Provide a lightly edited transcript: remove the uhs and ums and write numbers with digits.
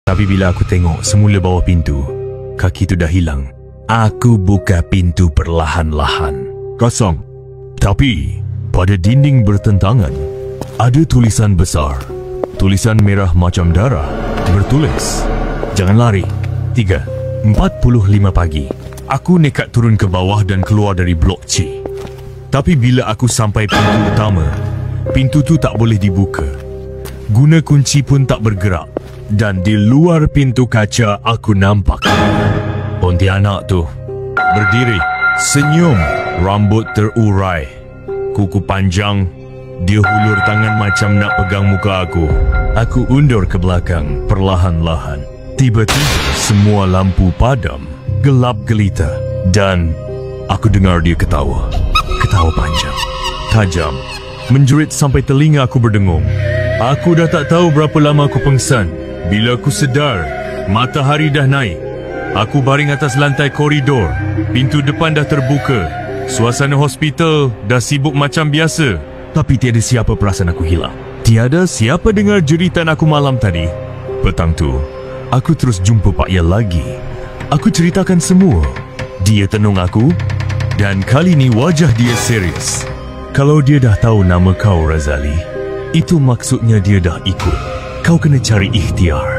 Tapi bila aku tengok semula bawah pintu, kaki tu dah hilang. Aku buka pintu perlahan-lahan. Kosong. Tapi pada dinding bertentangan ada tulisan besar. Tulisan merah macam darah. Bertulis, "Jangan lari." 3:45 pagi. Aku nekat turun ke bawah dan keluar dari blok C. Tapi bila aku sampai pintu utama, pintu tu tak boleh dibuka. Guna kunci pun tak bergerak. Dan di luar pintu kaca aku nampak Pontianak tu berdiri, senyum, rambut terurai, kuku panjang. Dia hulur tangan macam nak pegang muka aku. Aku undur ke belakang perlahan-lahan. Tiba-tiba semua lampu padam, gelap gelita, dan aku dengar dia ketawa. Ketawa panjang, tajam, menjerit sampai telinga aku berdengung. Aku dah tak tahu berapa lama aku pengsan. Bila aku sedar, matahari dah naik. Aku baring atas lantai koridor. Pintu depan dah terbuka. Suasana hospital dah sibuk macam biasa. Tapi tiada siapa perasan aku hilang. Tiada siapa dengar jeritan aku malam tadi. Petang tu, aku terus jumpa Pak Yel lagi. Aku ceritakan semua. Dia tenung aku dan kali ni wajah dia serius. Kalau dia dah tahu nama kau, Razali, itu maksudnya dia dah ikut. Kau kena cari ikhtiar.